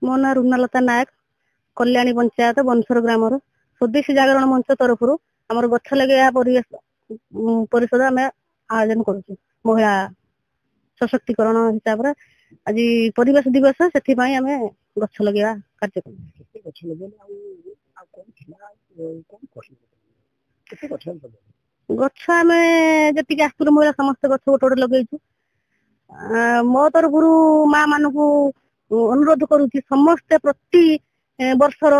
ମୋ ନାଁ ରୁନାଲତା ନାୟକ, କଲ୍ୟାଣୀ ପଞ୍ଚାୟତ ବନସର ଗ୍ରାମର ସ୍ୱଦେଶୀ ଜାଗରଣ ମଞ୍ଚ ତରଫରୁ ଆମର ଗଛ ଲଗେଇବା ପରିଷଦ ଆମେ ଆୟୋଜନ କରୁଛୁ। ମହିଳା ସଶକ୍ତିକରଣ ହିସାବରେ ଆଜି ପରିବେଶ ଦିବସ, ସେଥିପାଇଁ ଆମେ ଗଛ ଲଗେଇବା କାର୍ଯ୍ୟକ୍ରମ। ଗଛ ଆମେ ଯେତିକି ଆସିଥିଲୁ ମହିଳା ସମସ୍ତେ ଗଛ ଗୋଟେ ଗୋଟେ ଲଗେଇଛୁ। ମୋ ତରଫରୁ ମା ମାନଙ୍କୁ ଅନୁରୋଧ କରୁଛି, ସମସ୍ତେ ପ୍ରତି ବର୍ଷର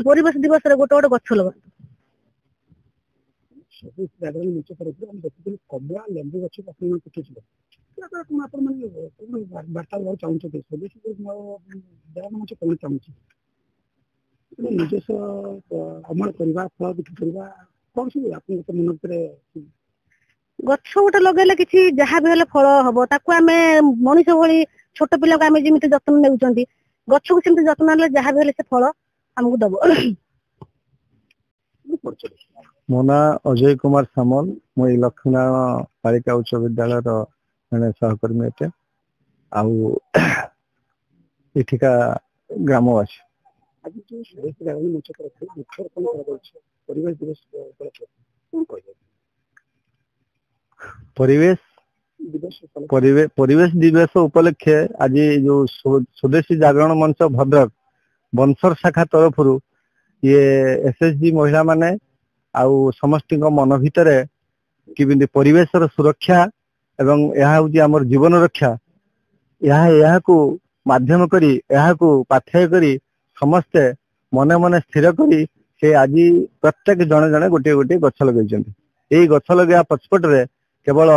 ପରିବେଶ ଦିବସରେ ଗୋଟେ ଗୋଟେ ଗଛ ଲଗାନ୍ତୁ। କମଳା ଲେମ୍ବୁ ଗଛ ବାର୍ତ୍ତା ଦେବାକୁ ଚାହୁଁଛନ୍ତି, କଣ ଚାହୁଁଛି ନିଜସ୍ୱ ଅମଳ କରିବା, ଫଳ ବିକ୍ରି କରିବା, କଣ ସବୁ ଆପଣଙ୍କ ମନ ଭିତରେ? ଗଛ ଗୋଟେ ଲଗେଇଲେ କିଛି ଯାହା ବି ହେଲେ ଫଳ ହବ। ତାକୁ ଆମେ ମଣିଷ ଭଳି ଛୋଟ ପିଲାକୁ ଆମେ ଯେମିତି ଯତ୍ନ ନେଉଛନ୍ତି, ଗଛକୁ ସେମିତି ଯତ୍ନ ନେଲେ ଯାହା ବି ହେଲେ ସେ ଫଳ ଆମକୁ ଦବ। ମୋ ନାଁ ଅଜୟ କୁମାର ସାମଲ। ମୁଁ ଏଇ ଲକ୍ଷ୍ମୀନାରାୟଣ ବାଳିକା ଉଚ୍ଚ ବିଦ୍ୟାଳୟର ଜଣେ ସହକର୍ମୀ ଅଟେ, ଆଉ ଏଠିକା ଗ୍ରାମବାସୀ। ଆଜି ଯୋଉ ବୃକ୍ଷରୋପଣ କରାଯାଉଛି ପରିବେଶ ଦିବସ ଉପଲକ୍ଷେ, କଣ କହିବେ? ପରିବେଶ ଦିବସ ଉପଲକ୍ଷେ ଆଜି ଯୋଉ ସ୍ୱଦେଶୀ ଜାଗରଣ ମଞ୍ଚ ଭଦ୍ରକ ବନସର ଶାଖା ତରଫରୁ SHG ମହିଳା ମାନେ ଆଉ ସମସ୍ତଙ୍କ ମନ ଭିତରେ କେମିତି ପରିବେଶର ସୁରକ୍ଷା ଏବଂ ଏହା ହଉଛି ଆମର ଜୀବନ ରକ୍ଷା, ଏହାକୁ ମାଧ୍ୟମ କରି, ଏହାକୁ ପାଥେୟ କରି ସମସ୍ତେ ମନେ ମନେ ସ୍ଥିର କରି ସେ ଆଜି ପ୍ରତ୍ୟେକ ଜଣେ ଜଣେ ଗୋଟିଏ ଗୋଟିଏ ଗଛ ଲଗେଇଛନ୍ତି। ଏଇ ଗଛ ଲଗେଇବା ପଛପଟରେ କେବଳ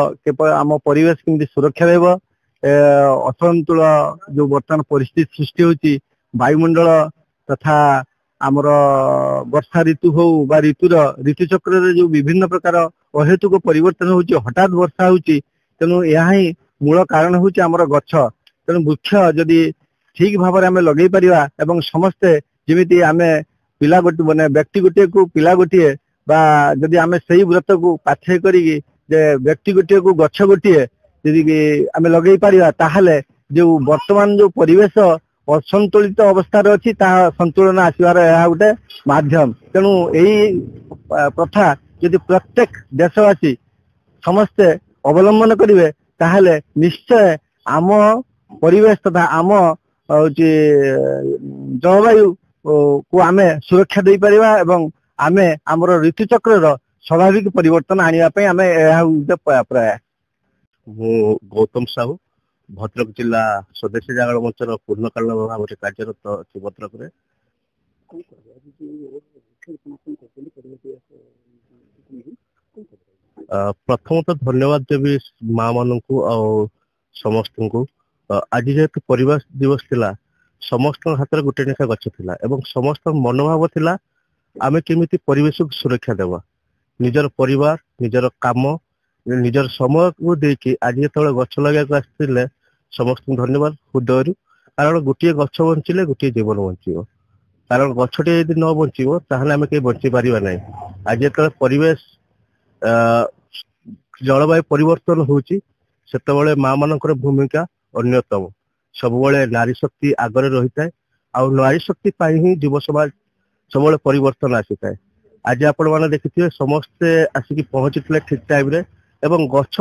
ଆମ ପରିବେଶ କେମିତି ସୁରକ୍ଷା ରହିବ, ଅସନ୍ତୁଳ ଯୋଉ ବର୍ତ୍ତମାନ ପରିସ୍ଥିତି ସୃଷ୍ଟି ହଉଛି, ବାୟୁମଣ୍ଡଳ ତଥା ଆମର ବର୍ଷା ଋତୁ ହଉ ବା ଋତୁଚକ୍ରରେ ଯୋଉ ବିଭିନ୍ନ ପ୍ରକାର ଅହେତୁକ ପରିବର୍ତ୍ତନ ହଉଛି, ହଠାତ୍ ବର୍ଷା ହଉଛି, ତେଣୁ ଏହା ହିଁ ମୂଳ କାରଣ ହଉଛି ଆମର ଗଛ। ତେଣୁ ବୃକ୍ଷ ଯଦି ଠିକ ଭାବରେ ଆମେ ଲଗେଇ ପାରିବା ଏବଂ ସମସ୍ତେ ଯେମିତି ଆମେ ପିଲା ମାନେ ବ୍ୟକ୍ତି ଗୋଟିଏକୁ ପିଲା ଗୋଟିଏ, ବା ଯଦି ଆମେ ସେଇ ବ୍ରତକୁ ପାଥେୟ କରିକି ଯେ ବ୍ୟକ୍ତି ଗୋଟିଏକୁ ଗଛ ଗୋଟିଏ ଯଦି ଆମେ ଲଗେଇ ପାରିବା, ତାହେଲେ ଯୋଉ ବର୍ତ୍ତମାନ ଯୋଉ ପରିବେଶ ଅସନ୍ତୁଳିତ ଅବସ୍ଥାରେ ଅଛି ତାହା ସନ୍ତୁଳନ ଆସିବାର ଏହା ଗୋଟେ ମାଧ୍ୟମ। ତେଣୁ ଏଇ ପ୍ରଥା ଯଦି ପ୍ରତ୍ୟେକ ଦେଶବାସୀ ସମସ୍ତେ ଅବଲମ୍ବନ କରିବେ, ତାହେଲେ ନିଶ୍ଚୟ ଆମ ପରିବେଶ ତଥା ଆମ ହଉଛି ଜଳବାୟୁ କୁ ଆମେ ସୁରକ୍ଷା ଦେଇପାରିବା ଏବଂ ଆମେ ଆମର ଋତୁଚକ୍ରର ସ୍ୱାଭାବିକ ପରିବର୍ତ୍ତନ ଆଣିବା ପାଇଁ ଆମେ ଏହା ଗୋଟେ ପ୍ରୟାସ। ମୁଁ ଗୌତମ ସାହୁ, ଭଦ୍ରକ ଜିଲ୍ଲା ସ୍ୱଦେଶୀ ଜାଗରଣ ମଞ୍ଚର ପୂର୍ଣ୍ଣକାଳୀନ ଭାବରେ କାର୍ଯ୍ୟରତ ଅଛି ଭଦ୍ରକରେ। ପ୍ରଥମତଃ ଧନ୍ୟବାଦ ଦେବି ମା ମାନଙ୍କୁ ଆଉ ସମସ୍ତଙ୍କୁ। ଆଜି ଯେହେତୁ ପରିବେଶ ଦିବସ ଥିଲା, ସମସ୍ତଙ୍କ ହାତରେ ଗୋଟେ ଲେଖା ଗଛ ଥିଲା ଏବଂ ସମସ୍ତଙ୍କ ମନୋଭାବ ଥିଲା ଆମେ କେମିତି ପରିବେଶକୁ ସୁରକ୍ଷା ଦେବା। ନିଜର ପରିବାର, ନିଜର କାମ, ନିଜର ସମୟକୁ ଦେଇକି ଆଜି ଯେତେବେଳେ ଗଛ ଲଗେଇବାକୁ ଆସିଥିଲେ, ସମସ୍ତଙ୍କୁ ଧନ୍ୟବାଦ ହୃଦୟରୁ। କାରଣ ଗୋଟିଏ ଗଛ ବଞ୍ଚିଲେ ଗୋଟିଏ ଜୀବନ ବଞ୍ଚିବ। କାରଣ ଗଛଟି ଯଦି ନ ବଞ୍ଚିବ ତାହେଲେ ଆମେ କେହି ବଞ୍ଚି ପାରିବା ନାହିଁ। ଆଜି ଯେତେବେଳେ ପରିବେଶ ଜଳବାୟୁ ପରିବର୍ତ୍ତନ ହଉଛି, ସେତେବେଳେ ମା ମାନଙ୍କର ଭୂମିକା ଅନ୍ୟତମ। ସବୁବେଳେ ନାରୀ ଶକ୍ତି ଆଗରେ ରହିଥାଏ, ଆଉ ନାରୀ ଶକ୍ତି ପାଇଁ ହିଁ ଯୁବ ସମାଜ ସବୁବେଳେ ପରିବର୍ତ୍ତନ ଆସିଥାଏ। ଆଜି ଆପଣ ମାନେ ଦେଖିଥିବେ ସମସ୍ତେ ଆସିକି ପହଞ୍ଚିଥିଲେ ଠିକ ଟାଇମରେ ଏବଂ ଗଛ